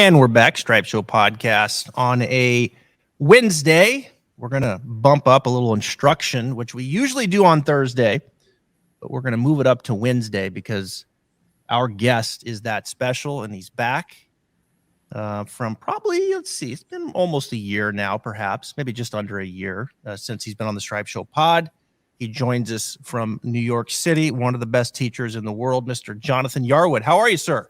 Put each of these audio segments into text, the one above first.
And we're back, Stripe Show podcast on a Wednesday. We're going to bump up a little instruction, which we usually do on Thursday, but we're going to move it up to Wednesday because our guest is that special, and he's back from probably, let's see, it's been almost a year now, perhaps, maybe just under a year since he's been on the Stripe Show pod. He joins us from New York City, one of the best teachers in the world, Mr. Jonathan Yarwood. How are you, sir?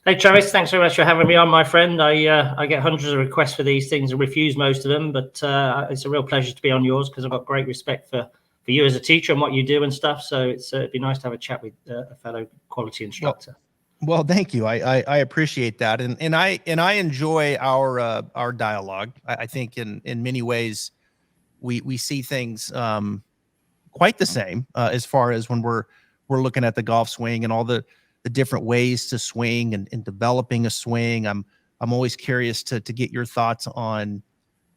Hey, Travis, thanks very much for having me on, my friend. I get hundreds of requests for these things and refuse most of them, but it's a real pleasure to be on yours because I've got great respect for you as a teacher and what you do and stuff. So it'd be nice to have a chat with a fellow quality instructor. Well, thank you. I appreciate that, and I enjoy our dialogue. I think in many ways we see things quite the same as far as when we're looking at the golf swing and all the different ways to swing and developing a swing. I'm always curious to get your thoughts on,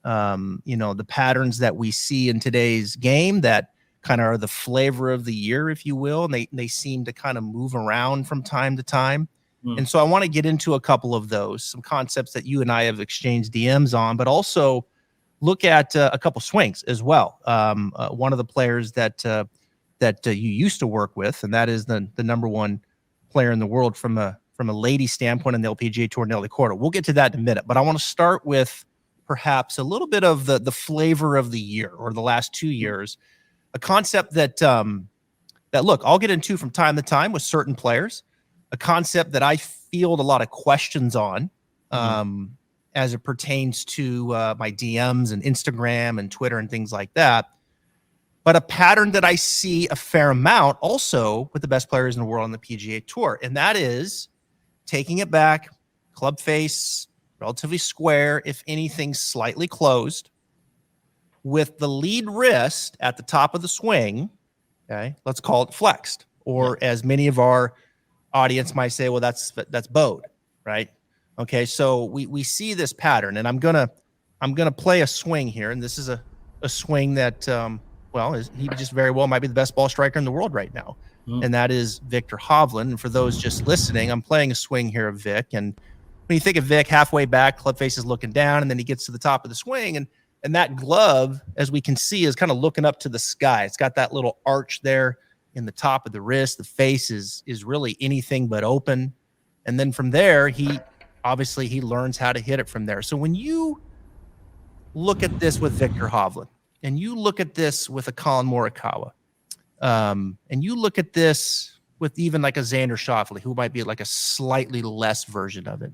the patterns that we see in today's game that kind of are the flavor of the year, if you will. And they seem to kind of move around from time to time. And so I want to get into a couple of those, some concepts that you and I have exchanged DMs on, but also look at a couple swings as well. One of the players that you used to work with, and that is the number one player in the world from a lady standpoint in the LPGA Tour, Nelly Korda. We'll get to that in a minute, but I want to start with perhaps a little bit of the flavor of the year or the last 2 years, a concept that look, I'll get into from time to time with certain players, a concept that I field a lot of questions on as it pertains to my DMs and Instagram and Twitter and things like that. But a pattern that I see a fair amount also with the best players in the world on the PGA Tour, and that is taking it back, club face, relatively square, if anything, slightly closed, with the lead wrist at the top of the swing, okay, let's call it flexed, or as many of our audience might say, well, that's bowed, right? Okay, so we see this pattern, and I'm gonna play a swing here, and this is a swing that he just very well might be the best ball striker in the world right now. And that is Viktor Hovland. And for those just listening, I'm playing a swing here of Vic. And when you think of Vic, halfway back, club face is looking down, and then he gets to the top of the swing. And that glove, as we can see, is kind of looking up to the sky. It's got that little arch there in the top of the wrist. The face is really anything but open. And then from there, he learns how to hit it from there. So when you look at this with Viktor Hovland, and you look at this with a Colin Morikawa, and you look at this with even like a Xander Schauffele, who might be like a slightly less version of it,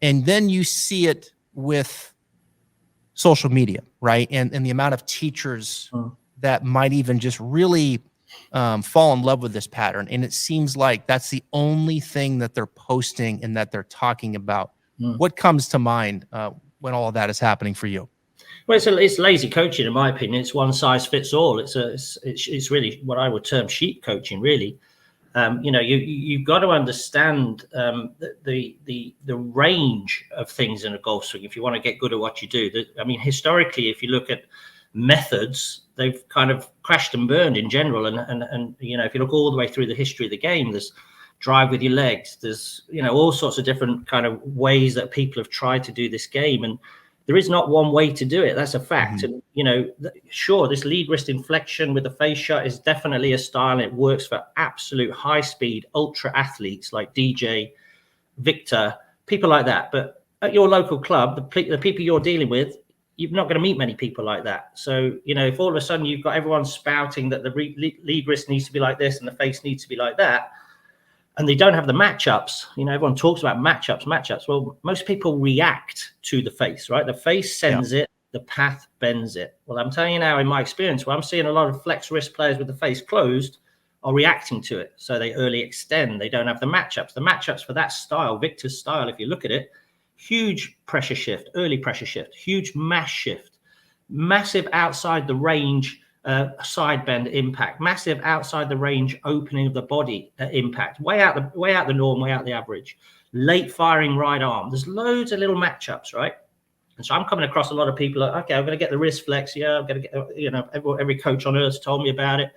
and then you see it with social media, right? And the amount of teachers that might even just really fall in love with this pattern. And it seems like that's the only thing that they're posting and that they're talking about. What comes to mind when all of that is happening for you? Well, it's lazy coaching, in my opinion. It's one size fits all. It's really what I would term sheep coaching, really. You've got to understand the range of things in a golf swing if you want to get good at what you do. Historically, if you look at methods, they've kind of crashed and burned in general. And if you look all the way through the history of the game, there's drive with your legs. There's all sorts of different kind of ways that people have tried to do this game, and there is not one way to do it. That's a fact. And, sure, this lead wrist inflection with the face shot is definitely a style. It works for absolute high speed, ultra athletes like DJ, Victor, people like that. But at your local club, the people you're dealing with, you're not going to meet many people like that. So, if all of a sudden you've got everyone spouting that the lead wrist needs to be like this and the face needs to be like that, and they don't have the matchups, everyone talks about matchups. Well, most people react to the face, right? The face sends it, the path bends it. Well, I'm telling you now, in my experience, where I'm seeing a lot of flex wrist players with the face closed are reacting to it. So they early extend. They don't have the matchups. The matchups for that style, Victor's style, if you look at it, huge pressure shift, early pressure shift, huge mass shift, massive outside the range side bend impact, massive outside the range opening of the body impact, way out the norm, way out the average, late firing right arm. There's loads of little matchups, right? And so I'm coming across a lot of people like, okay, I'm going to get the wrist flex. Yeah, I'm going to get, every coach on earth told me about it.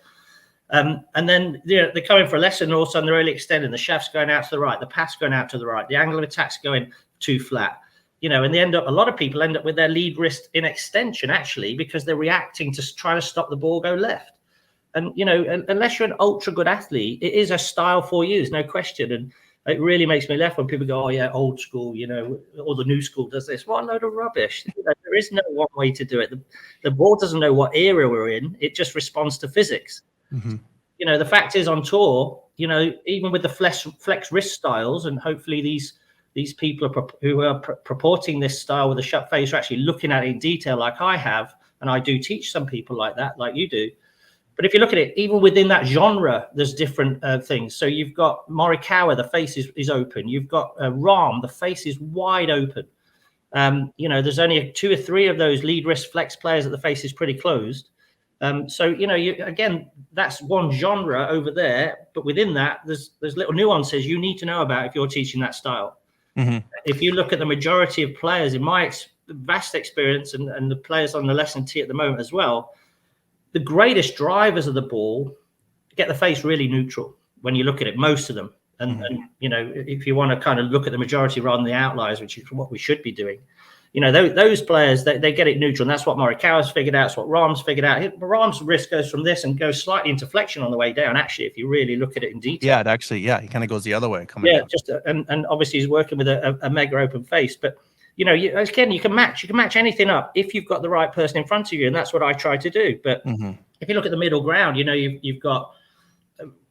And then they're coming for a lesson, and all of a sudden they're really extending. The shaft's going out to the right, the path's going out to the right, the angle of attack's going too flat. You know, and a lot of people end up with their lead wrist in extension, actually, because they're reacting to trying to stop the ball go left. And, you know, unless you're an ultra good athlete, it is a style for you, there's no question. And it really makes me laugh when people go, oh, yeah, old school, you know, or the new school does this. What a load of rubbish. You know, there is no one way to do it. The ball doesn't know what era we're in. It just responds to physics. Mm-hmm. You know, the fact is on tour, you know, even with the flex wrist styles, and hopefully these people who are purporting this style with a shut face are actually looking at it in detail like I have. And I do teach some people like that, like you do. But if you look at it, even within that genre, there's different things. So you've got Morikawa, the face is open. You've got Rahm, the face is wide open. You know, there's only 2 or 3 of those lead wrist flex players that the face is pretty closed. So, you know, again, that's one genre over there. But within that, there's little nuances you need to know about if you're teaching that style. Mm-hmm. If you look at the majority of players, in my vast experience, and the players on the lesson tee at the moment as well, the greatest drivers of the ball get the face really neutral when you look at it, most of them. And, and you know, if you want to kind of look at the majority rather than the outliers, which is what we should be doing, you know, those players, they get it neutral. And that's what Morikawa's figured out. It's what Rahm's figured out. Rahm's wrist goes from this and goes slightly into flexion on the way down, actually, if you really look at it in detail. Yeah, it actually, he kind of goes the other way. Coming down. Just and obviously he's working with a mega open face. But, you know, again, you can match anything up if you've got the right person in front of you. And that's what I try to do. But if you look at the middle ground, you know, you've got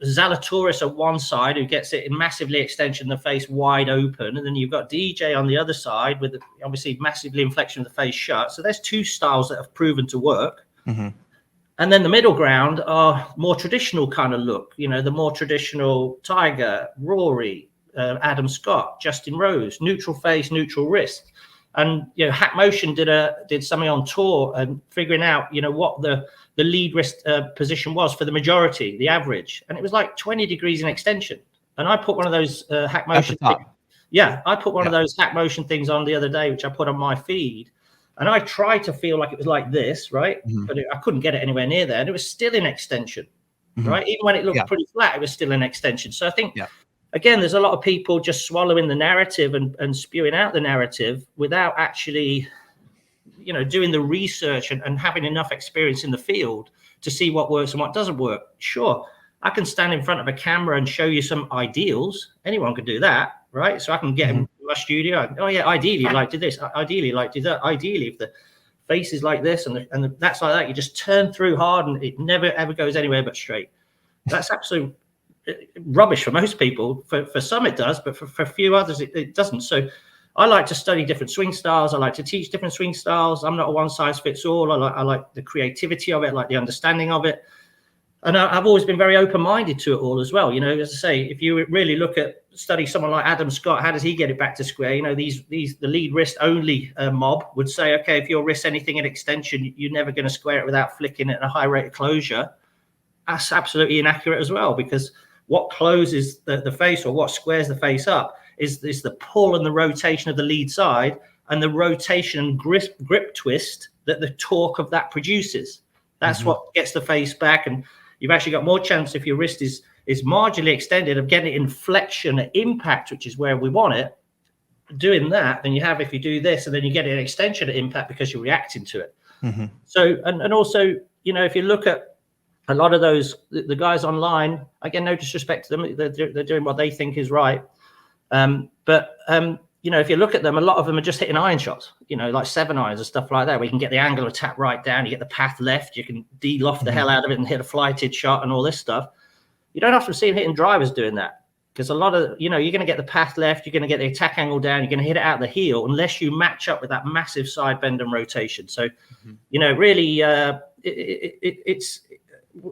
Zalatoris on one side who gets it in massively extension, the face wide open, and then you've got DJ on the other side with obviously massively inflection of the face shut. So there's 2 styles that have proven to work. And then the middle ground are more traditional kind of look, you know, the more traditional Tiger, Rory, Adam Scott, Justin Rose, neutral face, neutral wrist. And, you know, Hack Motion did something on tour and figuring out, you know, what the lead wrist position was for the majority, the average. And it was like 20 degrees in extension. And I put one of those Hack Motion things. Yeah, I put one of those Hack Motion things on the other day, which I put on my feed. And I tried to feel like it was like this, right? But I couldn't get it anywhere near there. And it was still in extension, right? Even when it looked pretty flat, it was still in extension. So I think... Again, there's a lot of people just swallowing the narrative and spewing out the narrative without actually, you know, doing the research and having enough experience in the field to see what works and what doesn't work. Sure, I can stand in front of a camera and show you some ideals. Anyone can do that, right? So I can get in my studio. Oh, yeah, ideally, you'd like to do this. Ideally, you'd like to do that. Ideally, if the face is like this and that's like that, you just turn through hard and it never, ever goes anywhere but straight. That's absolute rubbish for most people. For some it does, but for a few others it doesn't. So I like to study different swing styles. I like to teach different swing styles. I'm not a one size fits all. I like the creativity of it, like the understanding of it. And I've always been very open-minded to it all as well. You know, as I say, if you really study someone like Adam Scott, how does he get it back to square? You know, the lead wrist only mob would say, okay, if your wrist anything in extension, you're never going to square it without flicking it at a high rate of closure. That's absolutely inaccurate as well, because what closes the face or what squares the face up is the pull and the rotation of the lead side and the rotation and grip twist that the torque of that produces. That's what gets the face back. And you've actually got more chance if your wrist is marginally extended of getting inflection at impact, which is where we want it, doing that than you have if you do this and then you get an extension at impact because you're reacting to it. So, and also, you know, if you look at a lot of those, the guys online, again, no disrespect to them, they're doing what they think is right. But you know, if you look at them, a lot of them are just hitting iron shots, you know, like 7 irons and stuff like that, where you can get the angle of tap right down, you get the path left, you can de-loft the hell out of it and hit a flighted shot and all this stuff. You don't often see them hitting drivers doing that, because a lot of, you know, you're going to get the path left, you're going to get the attack angle down, you're going to hit it out the heel unless you match up with that massive side bend and rotation. So, you know, really, it's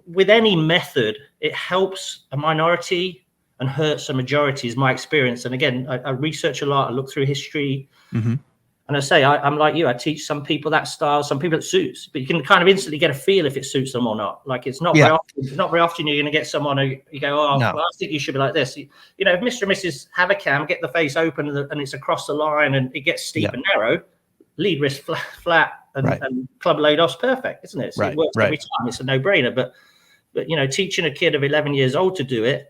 with any method, it helps a minority and hurts a majority is my experience. And again, I research a lot, I look through history. And I say, I'm like you, I teach some people that style, some people it suits, but you can kind of instantly get a feel if it suits them or not. Like it's not very often you're going to get someone who you go, oh, well, I think you should be like this. You know, if Mr. and Mrs. have a cam, get the face open and it's across the line and it gets steep and narrow, lead wrist flat and club laid off's perfect, isn't it? So it works every time. It's a no-brainer. But you know, teaching a kid of 11 years old to do it,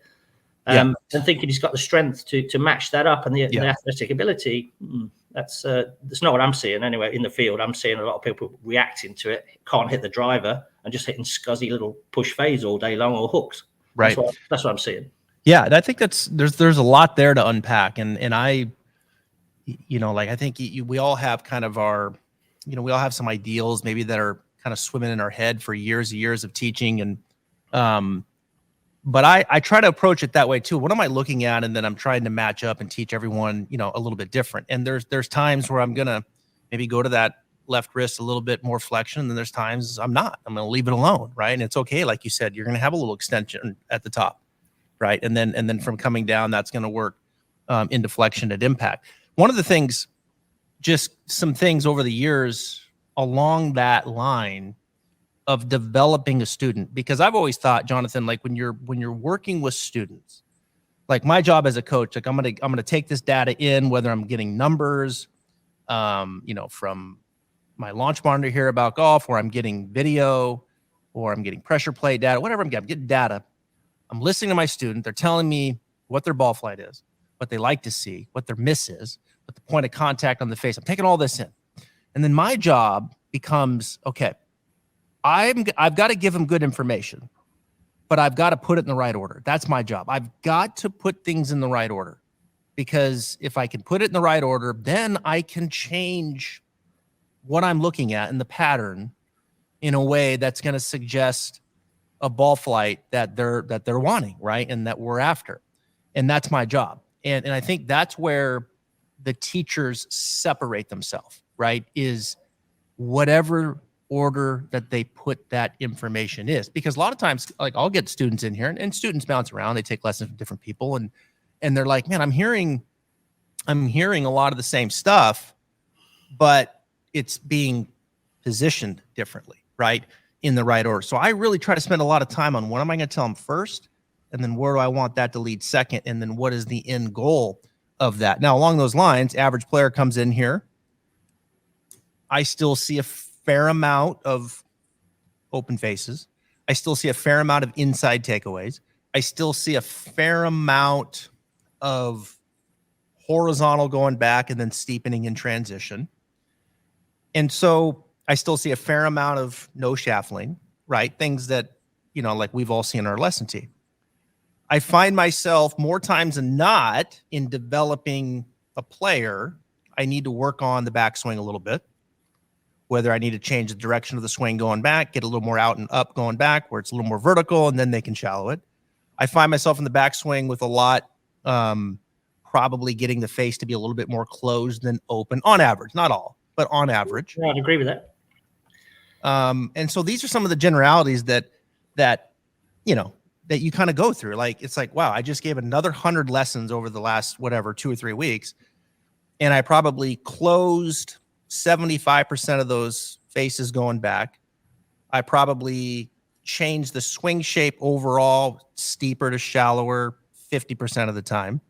And thinking he's got the strength to match that up and the athletic ability. That's not what I'm seeing anyway in the field. I'm seeing a lot of people reacting to it, can't hit the driver and just hitting scuzzy little push fades all day long or hooks. Right. That's what I'm seeing. Yeah, and I think there's a lot there to unpack, and I, like I think we all have kind of our, we all have some ideals maybe that are kind of swimming in our head for years and years of teaching, and but I try to approach it that way too. What am I looking at, and then I'm trying to match up and teach everyone a little bit different. And there's times where I'm gonna maybe go to that left wrist a little bit more flexion, and then there's times I'm not. I'm gonna leave it alone, right? And it's okay, like you said, you're gonna have a little extension at the top. Right. And then from coming down, that's going to work into flexion at impact. One of the things, just some things over the years along that line of developing a student, because I've always thought, Jonathan, like when you're working with students, like my job as a coach, like I'm gonna take this data in, whether I'm getting numbers, from my launch monitor here about golf, or I'm getting video, or I'm getting pressure plate data, whatever I'm getting data. I'm listening to my student. They're telling me what their ball flight is, what they like to see, what their miss is, what the point of contact on the face. I'm taking all this in. And then my job becomes, okay, I've got to give them good information, but I've got to put it in the right order. That's my job. I've got to put things in the right order, because if I can put it in the right order, then I can change what I'm looking at in the pattern in a way that's going to suggest a ball flight that they're wanting, right? And that we're after. And that's my job. And I think that's where the teachers separate themselves, right? Is whatever order that they put that information is. Because a lot of times, like I'll get students in here and students bounce around, they take lessons from different people, and they're like, man, I'm hearing a lot of the same stuff, but it's being positioned differently, right? In the right order. So I really try to spend a lot of time on what am I going to tell them first, and then where do I want that to lead second, and then what is the end goal of that. Now, along those lines, average player comes in here. I still see a fair amount of open faces. I still see a fair amount of inside takeaways. I still see a fair amount of horizontal going back and then steepening in transition. And so I still see a fair amount of no shaffling, right? Things that, like we've all seen in our lesson team. I find myself more times than not in developing a player, I need to work on the backswing a little bit, whether I need to change the direction of the swing going back, get a little more out and up going back where it's a little more vertical, and then they can shallow it. I find myself in the backswing with a lot, probably getting the face to be a little bit more closed than open on average, not all, but on average. Yeah, I'd agree with that. And so these are some of the generalities that you kind of go through. Like, it's like, wow, I just gave another 100 lessons over the last, 2 or 3 weeks. And I probably closed 75% of those faces going back. I probably changed the swing shape overall, steeper to shallower 50% of the time.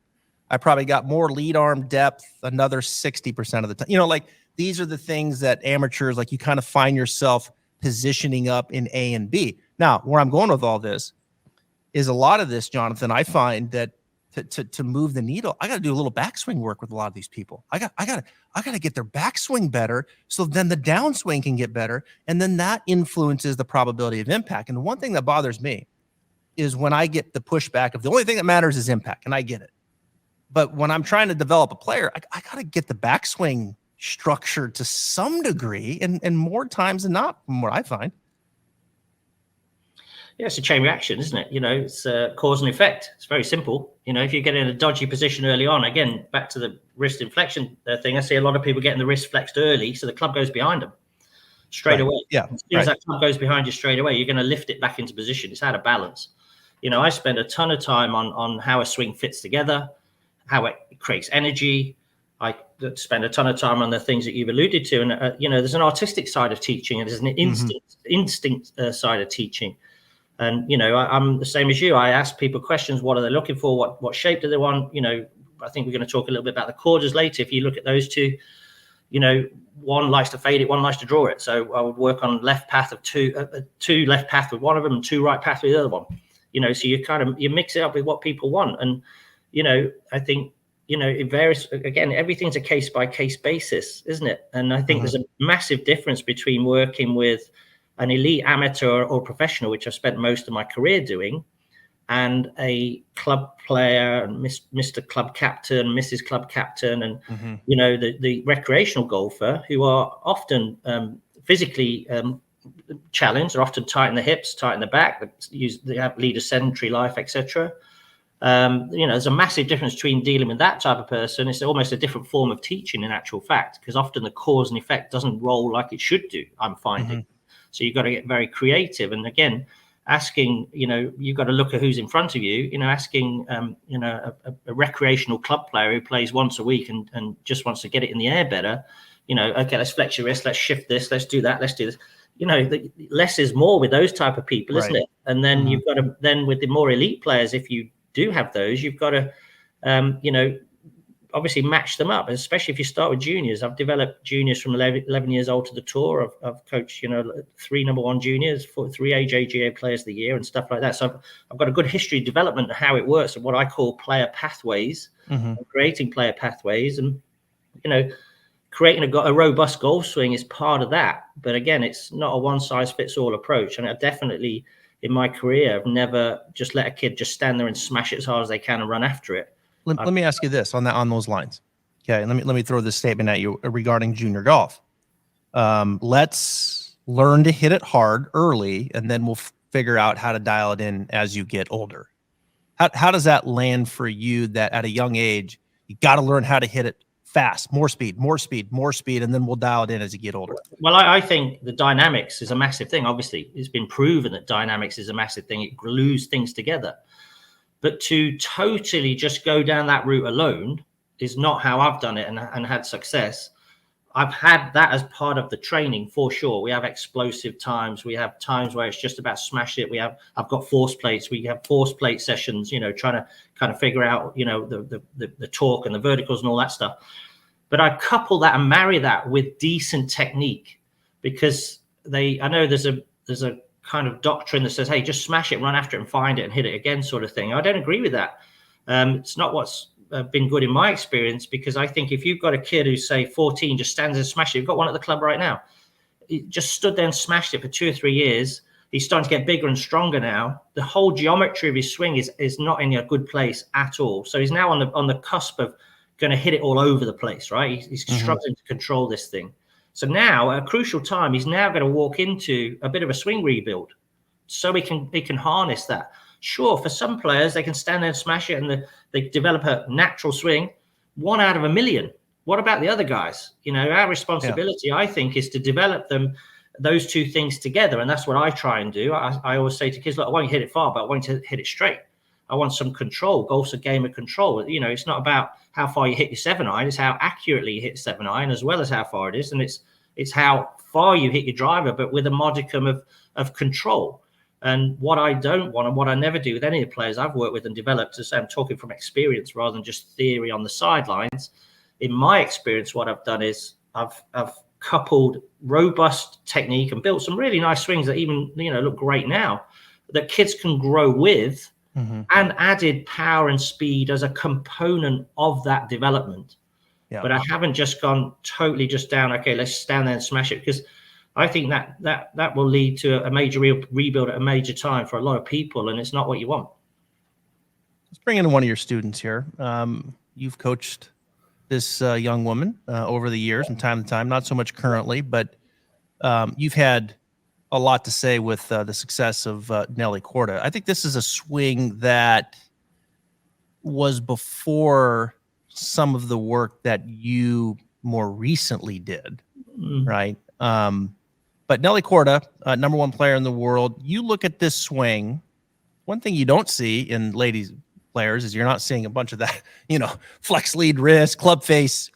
I probably got more lead arm depth another 60% of the time. These are the things that amateurs, like, you kind of find yourself positioning up in A and B. Now, where I'm going with all this is a lot of this, Jonathan, I find that to move the needle, I got to do a little backswing work with a lot of these people. I got to get their backswing better, so then the downswing can get better, and then that influences the probability of impact. And the one thing that bothers me is when I get the pushback of the only thing that matters is impact, and I get it. But when I'm trying to develop a player, I got to get the backswing structured to some degree, and more times than not, from what I find. Yeah, it's a chain reaction, isn't it? It's cause and effect. It's very simple. If you get in a dodgy position early on, again, back to the wrist inflection thing, I see a lot of people getting the wrist flexed early, so the club goes behind them straight away. Yeah. As soon as that club goes behind you straight away, you're going to lift it back into position. It's out of balance. I spend a ton of time on how a swing fits together, how it creates energy. I spend a ton of time on the things that you've alluded to. And, there's an artistic side of teaching, and there's an instinct side of teaching. And, I'm the same as you. I ask people questions. What are they looking for? What shape do they want? I think we're going to talk a little bit about the Kordas later. If you look at those two, one likes to fade it, one likes to draw it. So I would work on left path of two left path with one of them and two right path with the other one. so you mix it up with what people want. And, I think, it varies. Again, everything's a case by case basis, isn't it? And I think there's a massive difference between working with an elite amateur or professional, which I've spent most of my career doing, and a club player, and Mr. Club Captain, Mrs. Club Captain, and the recreational golfer, who are often physically challenged, are often tight in the hips, tight in the back, they lead a sedentary life, etc. There's a massive difference between dealing with that type of person. It's almost a different form of teaching in actual fact, because often the cause and effect doesn't roll like it should do, I'm finding. So you've got to get very creative. And again, asking, you've got to look at who's in front of you, asking, a recreational club player who plays once a week and just wants to get it in the air better, okay, let's flex your wrist, let's shift this, let's do that, let's do this. Less is more with those type of people, isn't it? And then you've got to, then with the more elite players, if you do have those, you've got to, obviously match them up, especially if you start with juniors. I've developed juniors from 11 years old to the tour. I've coached, 3 number 1 juniors, 3 AJGA players of the year and stuff like that. So I've got a good history of development of how it works and what I call player pathways, creating player pathways. And, creating a robust golf swing is part of that. But again, it's not a one size fits all approach. And I definitely, in my career, I've never just let a kid just stand there and smash it as hard as they can and run after it. Let me ask you this on those lines. Okay, let me throw this statement at you regarding junior golf. Let's learn to hit it hard early, and then we'll figure out how to dial it in as you get older. How does that land for you, that at a young age you got to learn how to hit it fast, more speed, and then we'll dial it in as you get older? Well, I think the dynamics is a massive thing. Obviously, it's been proven that dynamics is a massive thing. It glues things together. But to totally just go down that route alone is not how I've done it and had success. I've had that as part of the training for sure. We have explosive times. We have times where it's just about smash it. I've got force plates. We have force plate sessions, trying to kind of figure out, the torque and the verticals and all that stuff. But I couple that and marry that with decent technique, because I know there's a kind of doctrine that says, hey, just smash it, run after it and find it and hit it again, sort of thing. I don't agree with that. It's not what's been good in my experience, because I think if you've got a kid who's, say, 14, just stands and smashes it, you've got one at the club right now, he just stood there and smashed it for 2 or 3 years. He's starting to get bigger and stronger now. The whole geometry of his swing is not in a good place at all. So he's now on the cusp of going to hit it all over the place, right? He's struggling to control this thing. So now, at a crucial time, he's now going to walk into a bit of a swing rebuild, so he can harness that. Sure, for some players, they can stand there and smash it, and they develop a natural swing. 1 out of a million. What about the other guys? Our responsibility, I think, is to develop those two things together, and that's what I try and do. I always say to kids, look, I won't hit it far, but I want you to hit it straight. I want some control. Golf's a game of control. It's not about how far you hit your 7-iron. It's how accurately you hit 7-iron, as well as how far it is. And it's how far you hit your driver, but with a modicum of control. And what I don't want, and what I never do with any of the players I've worked with and developed, as I'm talking from experience rather than just theory on the sidelines. In my experience, what I've done is I've coupled robust technique and built some really nice swings that even, look great now, that kids can grow with, and added power and speed as a component of that development. Yeah. But I haven't just gone totally just down, okay, let's stand there and smash it, because I think that will lead to a major rebuild at a major time for a lot of people, and it's not what you want. Let's bring in one of your students here. You've coached this young woman over the years, from time to time, not so much currently, but you've had a lot to say with the success of Nelly Korda. I think this is a swing that was before some of the work that you more recently did, right? But Nelly Korda, number 1 player in the world, you look at this swing, one thing you don't see in ladies players is you're not seeing a bunch of that, flex lead wrist, club face,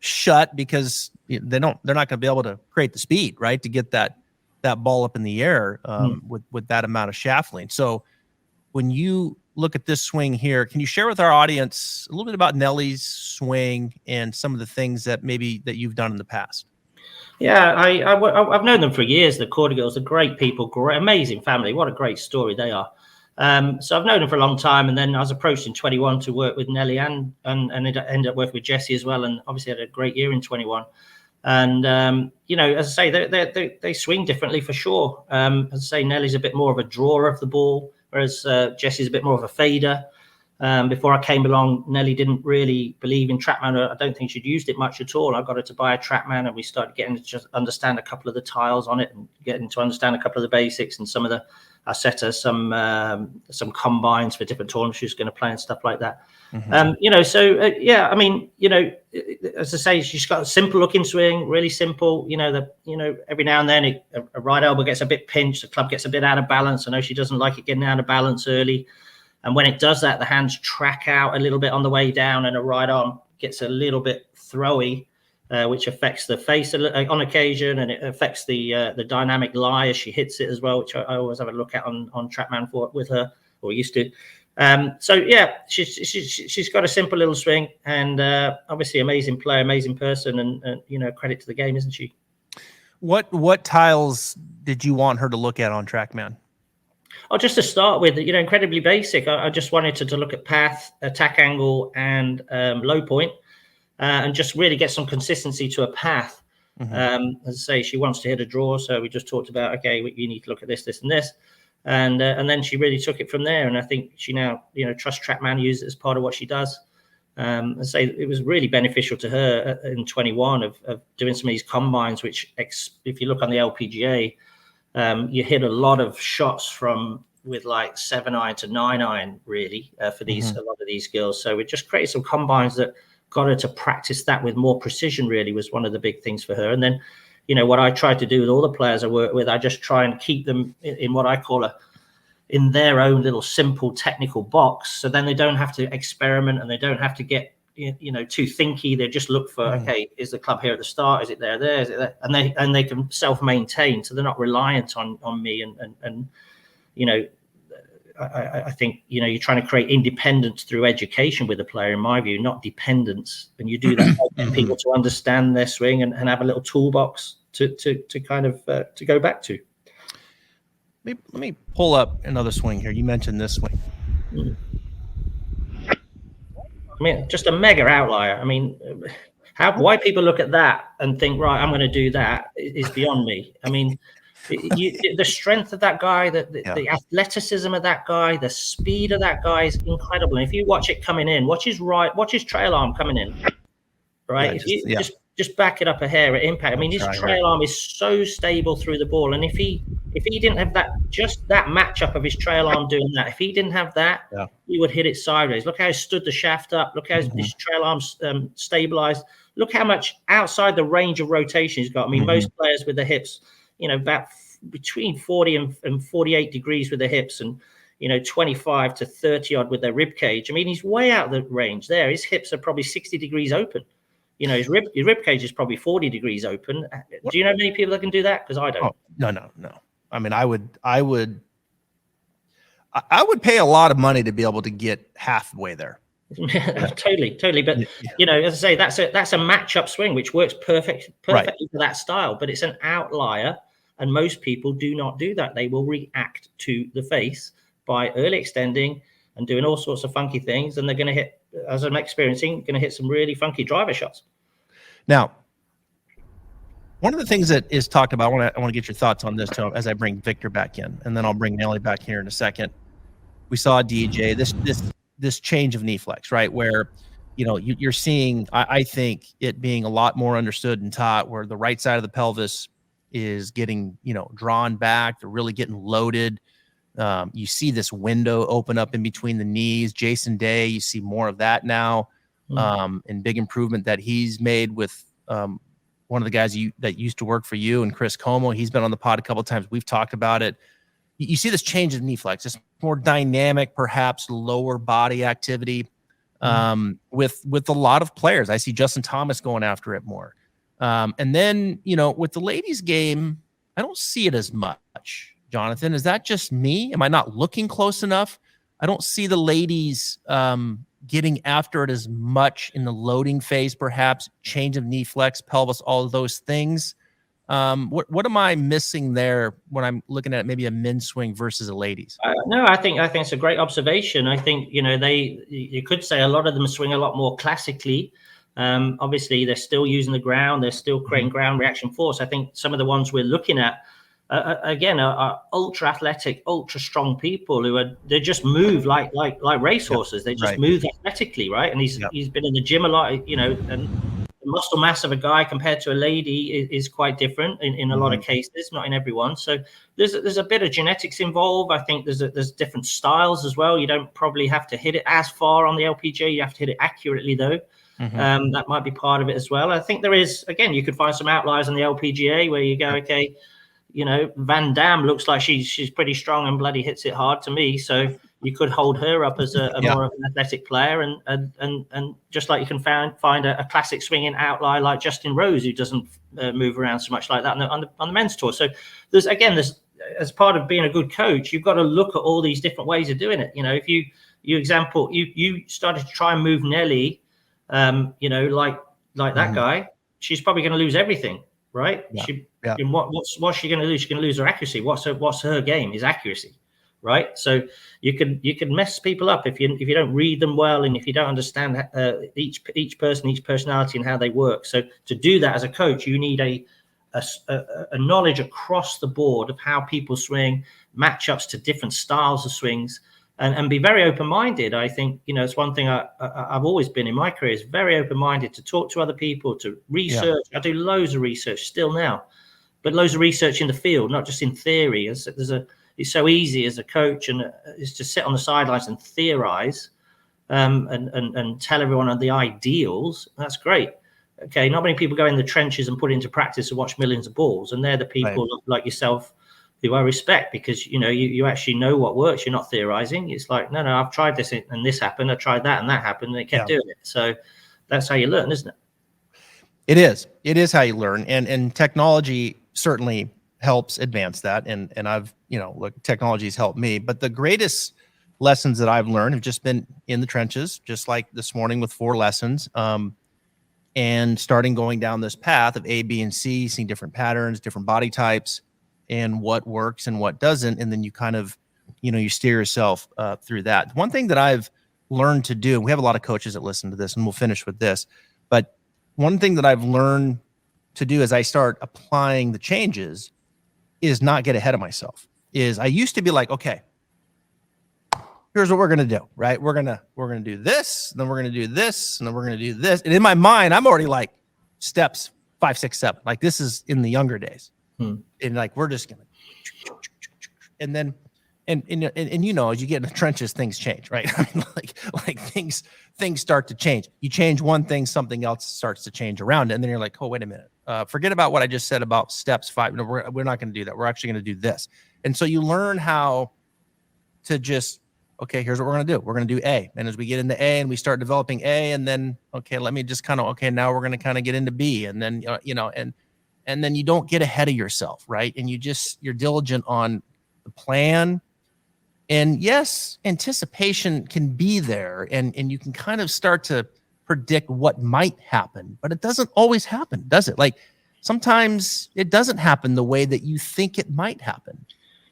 shut, because they're not going to be able to create the speed, right, to get that ball up in the air with that amount of shaft length. So when you look at this swing here, can you share with our audience a little bit about Nelly's swing and some of the things that you've done in the past? Yeah, I've known them for years. The Korda girls are great people, great, amazing family. What a great story they are. So I've known him for a long time, and then I was approached in 21 to work with Nelly and it ended up working with Jesse as well, and obviously had a great year in 21. And you know, as I say, they swing differently for sure. As I say, Nelly's a bit more of a drawer of the ball, whereas Jesse's a bit more of a fader. Before I came along, Nelly didn't really believe in TrackMan. I don't think she'd used it much at all. I got her to buy a TrackMan, and we started getting to just understand a couple of the tiles on it and getting to understand a couple of the basics and some of the. I set her some combines for different tournaments she was going to play and stuff like that. Mm-hmm. You know, so yeah, I mean, you know, as I say, she's got a simple looking swing, really simple. You know, every now and then a right elbow gets a bit pinched, the club gets a bit out of balance. I know she doesn't like it getting out of balance early. And when it does that, the hands track out a little bit on the way down, and a right arm gets a little bit throwy, which affects the face on occasion, and it affects the dynamic lie as she hits it as well, which I always have a look at on TrackMan with her, or used to. So yeah, she's got a simple little swing, and obviously amazing player, amazing person, and you know, credit to the game, isn't she? What tiles did you want her to look at on TrackMan? Oh, just to start with, you know, incredibly basic. I just wanted to look at path, attack angle, and low point, and just really get some consistency to a path. Mm-hmm. As I say, she wants to hit a draw, so we just talked about, okay, you need to look at this, this, and this, and then she really took it from there. And I think she now, you know, trusts TrackMan, use it as part of what she does. I say it was really beneficial to her in 21 of doing some of these combines, which if you look on the LPGA. You hit a lot of shots with like 7-iron to 9-iron, really, for these a lot of these girls. So we just created some combines that got her to practice that with more precision. Really, was one of the big things for her. And then, you know, what I try to do with all the players I work with, I just try and keep them in what I call in their own little simple technical box. So then they don't have to experiment, and they don't have to get, you know, too thinky. They just look for, okay, is the club here at the start? Is it there? Is it there? And they can self-maintain, so they're not reliant on me. And you know, I think, you know, you're trying to create independence through education with the player, in my view, not dependence. And you do that by getting people to understand their swing and have a little toolbox to kind of to go back to. Let me pull up another swing here. You mentioned this swing. I mean, just a mega outlier. I mean, why people look at that and think, right, I'm going to do that is beyond me. I mean, the strength of that guy, the athleticism of that guy, the speed of that guy is incredible. And if you watch it coming in, watch his trail arm coming in, right? Just back it up a hair at impact. I mean, his trail arm is so stable through the ball. And if he didn't have just that matchup of his trail arm doing that, if he didn't have that, he would hit it sideways. Look how he stood the shaft up. Look how his trail arm's stabilized. Look how much outside the range of rotation he's got. I mean, most players with the hips, you know, about between 40 and 48 degrees with the hips, and, you know, 25 to 30 odd with their rib cage. I mean, he's way out of the range there. His hips are probably 60 degrees open. You know, his rib cage is probably 40 degrees open. Do you know many people that can do that? Because I don't. Oh, no. I mean, I would pay a lot of money to be able to get halfway there. Totally. But you know, as I say, that's a matchup swing which works perfectly for that style. But it's an outlier, and most people do not do that. They will react to the face by early extending and doing all sorts of funky things, and they're going to hit, as I'm experiencing, going to hit some really funky driver shots. Now, one of the things that is talked about, I want to get your thoughts on this too, as I bring Viktor back in, and then I'll bring Nelly back here in a second. We saw DJ, this change of knee flex, right? Where, you know, you're seeing, I think, it being a lot more understood and taught, where the right side of the pelvis is getting, you know, drawn back. They're really getting loaded. You see this window open up in between the knees. Jason Day, you see more of that now, and big improvement that he's made with one of the guys that used to work for you, and Chris Como. He's been on the pod a couple of times. We've talked about it. You see this change of knee flex. It's more dynamic, perhaps lower body activity with a lot of players. I see Justin Thomas going after it more. And then, you know, with the ladies' game, I don't see it as much. Jonathan, is that just me? Am I not looking close enough? I don't see the ladies getting after it as much in the loading phase, perhaps change of knee flex, pelvis, all of those things. What am I missing there when I'm looking at maybe a men's swing versus a ladies? No, I think it's a great observation. I think you could say a lot of them swing a lot more classically. Obviously, they're still using the ground. They're still creating ground reaction force. I think some of the ones we're looking at again are ultra athletic, ultra strong people they just move like racehorses. They just move athletically, right? And he's been in the gym a lot, and the muscle mass of a guy compared to a lady is quite different in a lot of cases, not in everyone. So there's a bit of genetics involved. I think there's different styles as well. You don't probably have to hit it as far on the LPGA. You have to hit it accurately though. That might be part of it as well. I think there is, again, you could find some outliers on the LPGA where you go, okay, Van Dam looks like she's pretty strong and bloody hits it hard to me. So you could hold her up as a more of an athletic player, and just like you can find a classic swinging outlier like Justin Rose, who doesn't move around so much like that on the men's tour. So there's as part of being a good coach, you've got to look at all these different ways of doing it. If you started to try and move Nelly, like that guy, she's probably going to lose everything, right? What's she going to lose? She's going to lose her accuracy. What's her game? Is accuracy, right? So you can mess people up if you don't read them well, and if you don't understand each person, each personality, and how they work. So to do that as a coach, you need a knowledge across the board of how people swing, matchups to different styles of swings. And be very open-minded. I think, it's one thing I've always been in my career, is very open-minded to talk to other people, to research. I do loads of research still now, but loads of research in the field, not just in theory. It's so easy as a coach and is to sit on the sidelines and theorize and tell everyone on the ideals. That's great. Okay, not many people go in the trenches and put into practice and watch millions of balls, and they're the people like yourself who I respect, because you actually know what works. You're not theorizing. It's like, no, I've tried this and this happened. I tried that and that happened, and it kept doing it. So that's how you learn, isn't it? It is how you learn, and technology certainly helps advance that. And I've look, technology's helped me, but the greatest lessons that I've learned have just been in the trenches, just like this morning with 4 lessons, and starting going down this path of A, B, and C, seeing different patterns, different body types, and what works and what doesn't. And then you kind of, you steer yourself through that. One thing that I've learned to do, we have a lot of coaches that listen to this, and we'll finish with this, but one thing that I've learned to do as I start applying the changes is not get ahead of myself. I used to be like, okay, here's what we're going to do, right? We're going to do this, and then we're going to do this, and then we're going to do this. And in my mind, I'm already like steps 5, 6, 7. Like this is in the younger days. And like, we're just going to, and then, and as you get in the trenches, things change, right? I mean, like things start to change. You change one thing, something else starts to change around it. And then you're like, oh, wait a minute. Forget about what I just said about steps 5. No, we're not going to do that. We're actually going to do this. And so you learn how to just, okay, here's what we're going to do. We're going to do A. And as we get into A and we start developing A, and then, okay, let me just kind of, okay, now we're going to kind of get into B. And then, and then you don't get ahead of yourself, right? And you're diligent on the plan. And yes, anticipation can be there, and you can kind of start to predict what might happen, but it doesn't always happen, does it? Like sometimes it doesn't happen the way that you think it might happen.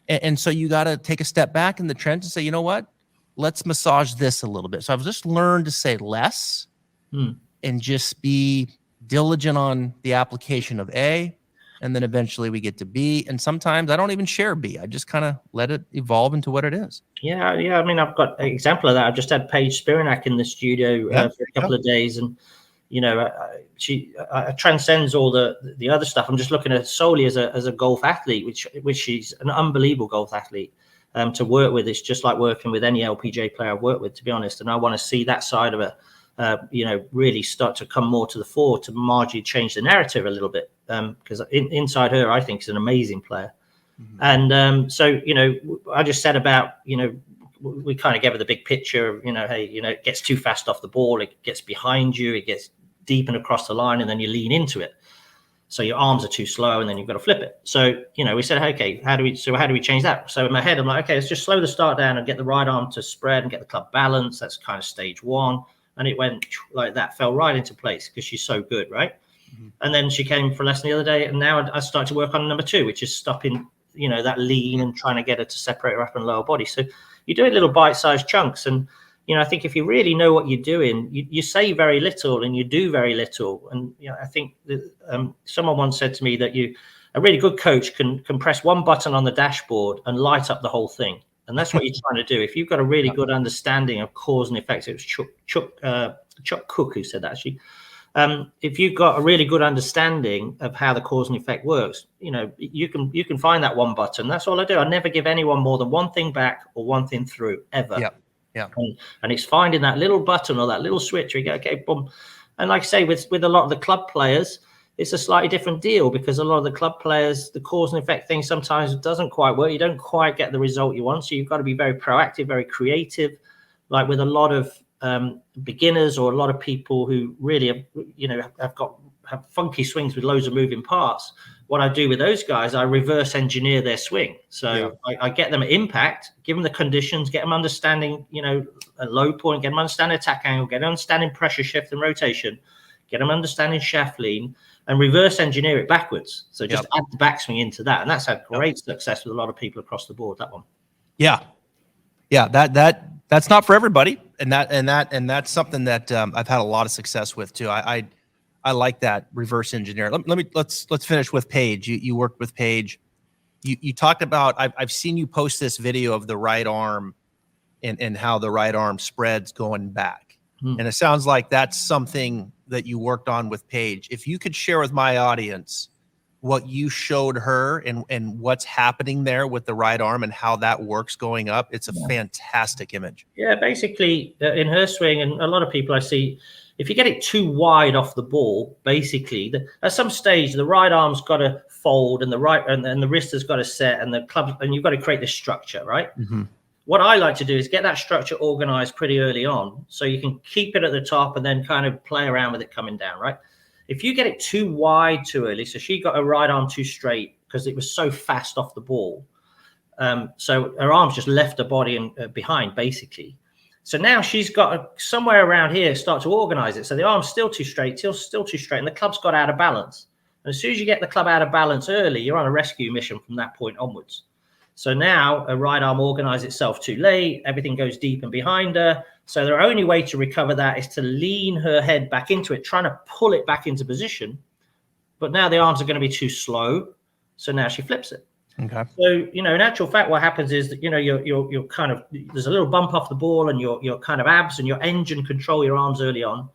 And so you got to take a step back in the trench and say, you know what? Let's massage this a little bit. So I've just learned to say less and just be diligent on the application of A, and then eventually we get to B. And sometimes I don't even share B. I just kind of let it evolve into what it is. Yeah. I mean, I've got an example of that. I've just had Paige Spiranac in the studio for a couple of days, and she transcends all the other stuff. I'm just looking at her solely as a golf athlete, which she's an unbelievable golf athlete. To work with, it's just like working with any LPGA player I've worked with, to be honest. And I want to see that side of it, really start to come more to the fore, to marginally change the narrative a little bit. Because inside her, I think is an amazing player. And so, I just said about, we kind of gave her the big picture of, hey, it gets too fast off the ball, it gets behind you, it gets deep and across the line, and then you lean into it. So your arms are too slow, and then you've got to flip it. So, we said, okay, how do we change that? So in my head, I'm like, okay, let's just slow the start down and get the right arm to spread and get the club balance. That's kind of stage 1. And it went like that, fell right into place because she's so good, right? And then she came for a lesson the other day, and now I started to work on number 2, which is stopping, that lean and trying to get her to separate her upper and lower body. So you do it little bite-sized chunks. And, I think if you really know what you're doing, you say very little and you do very little. And, I think that, someone once said to me that a really good coach can press one button on the dashboard and light up the whole thing. And that's what you're trying to do. If you've got a really good understanding of cause and effect, it was Chuck Cook who said that, actually. If you've got a really good understanding of how the cause and effect works, you can find that one button. That's all I do. I never give anyone more than one thing back or one thing through, ever. Yeah. And it's finding that little button or that little switch where you go, okay, boom. And like I say, with a lot of the club players, it's a slightly different deal, because a lot of the club players, the cause and effect thing sometimes doesn't quite work. You don't quite get the result you want. So you've got to be very proactive, very creative. Like with a lot of beginners or a lot of people who really have funky swings with loads of moving parts, what I do with those guys, I reverse engineer their swing. So I get them at impact, give them the conditions, get them understanding, a low point, get them understanding attack angle, get them understanding pressure shift and rotation, get them understanding shaft lean, and reverse engineer it backwards. So just add the backswing into that. And that's had great success with a lot of people across the board, that one. Yeah. That's not for everybody. And that's something that I've had a lot of success with too. I like that reverse engineer. Let's finish with Paige. You worked with Paige. You talked about, I've seen you post this video of the right arm and how the right arm spreads going back. And it sounds like that's something that you worked on with Paige. If you could share with my audience what you showed her and what's happening there with the right arm and how that works going up, it's a fantastic image. Yeah, basically in her swing, and a lot of people I see, if you get it too wide off the ball, basically at some stage the right arm's got to fold and the wrist has got to set and the club, and you've got to create this structure, right? Mm-hmm. What I like to do is get that structure organized pretty early on, so you can keep it at the top and then kind of play around with it coming down, right? If you get it too wide too early, so she got her right arm too straight because it was so fast off the ball. So her arms just left her body and behind, basically. So now she's got somewhere around here start to organize it. So the arm's still too straight, still too straight, and the club's got out of balance. And as soon as you get the club out of balance early, you're on a rescue mission from that point onwards. So now a right arm organizes itself too late. Everything goes deep and behind her. So the only way to recover that is to lean her head back into it, trying to pull it back into position. But now the arms are going to be too slow. So now she flips it. Okay. So, in actual fact, what happens is that, you're kind of, there's a little bump off the ball and your kind of abs and your engine control your arms early on.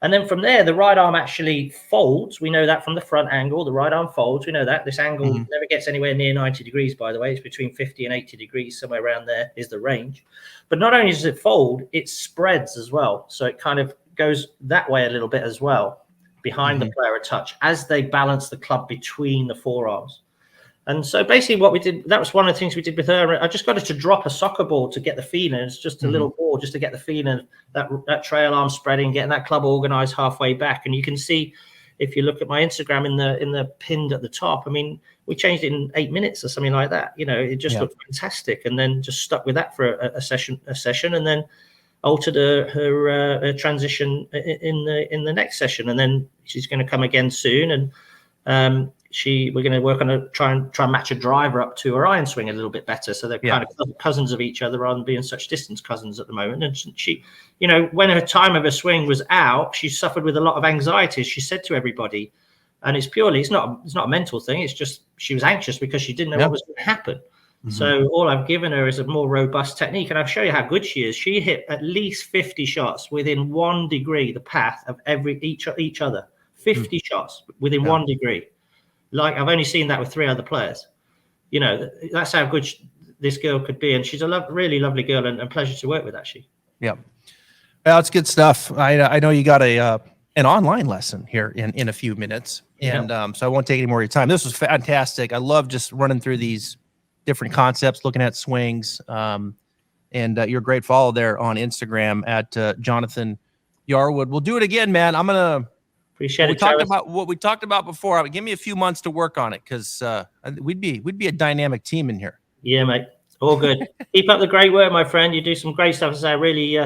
And then from there, the right arm actually folds. We know that from the front angle, the right arm folds. We know that this angle never gets anywhere near 90 degrees, by the way. It's between 50 and 80 degrees, somewhere around there is the range. But not only does it fold, it spreads as well. So it kind of goes that way a little bit as well, behind the player a touch, as they balance the club between the forearms. And so basically what we did, that was one of the things we did with her. I just got her to drop a soccer ball to get the feeling. It's just a little ball just to get the feeling, that trail arm spreading, getting that club organized halfway back. And you can see, if you look at my Instagram in the pinned at the top, I mean, we changed it in 8 minutes or something like that. It just looked fantastic. And then just stuck with that for a session, and then altered her transition in the next session. And then she's going to come again soon. And we're going to work on try and match a driver up to her iron swing a little bit better. So they're kind of cousins of each other rather than being such distance cousins at the moment. And she, when her time of her swing was out, she suffered with a lot of anxiety, as she said to everybody. And it's not a mental thing. It's just, she was anxious because she didn't know what was going to happen. Mm-hmm. So all I've given her is a more robust technique. And I'll show you how good she is. She hit at least 50 shots within 1 degree, the path of each other. 50 shots within 1 degree. Like, I've only seen that with 3 other players. That's how good this girl could be. And she's a really lovely girl and a pleasure to work with, actually. Yeah. Well, it's good stuff. I know you got an online lesson here in a few minutes. And so I won't take any more of your time. This was fantastic. I love just running through these different concepts, looking at swings. And you're a great follow there on Instagram at Jonathan Yarwood. We'll do it again, man. I'm going to... Appreciate it. What we talked about before. Give me a few months to work on it, because we'd be a dynamic team in here. Yeah, mate. All good. Keep up the great work, my friend. You do some great stuff. As I really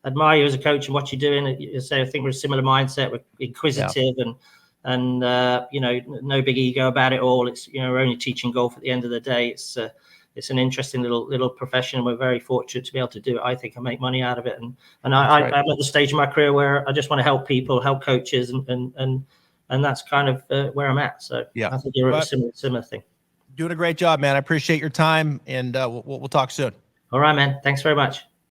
admire you as a coach and what you're doing. I think we're a similar mindset. We're inquisitive and no big ego about it all. It's we're only teaching golf at the end of the day. It's an interesting little profession. We're very fortunate to be able to do it, I think, and make money out of it. And I'm at the stage of my career where I just want to help people, help coaches, and that's kind of where I'm at. So yeah, I think you're a similar thing. Doing a great job, man. I appreciate your time, and we'll talk soon. All right, man. Thanks very much.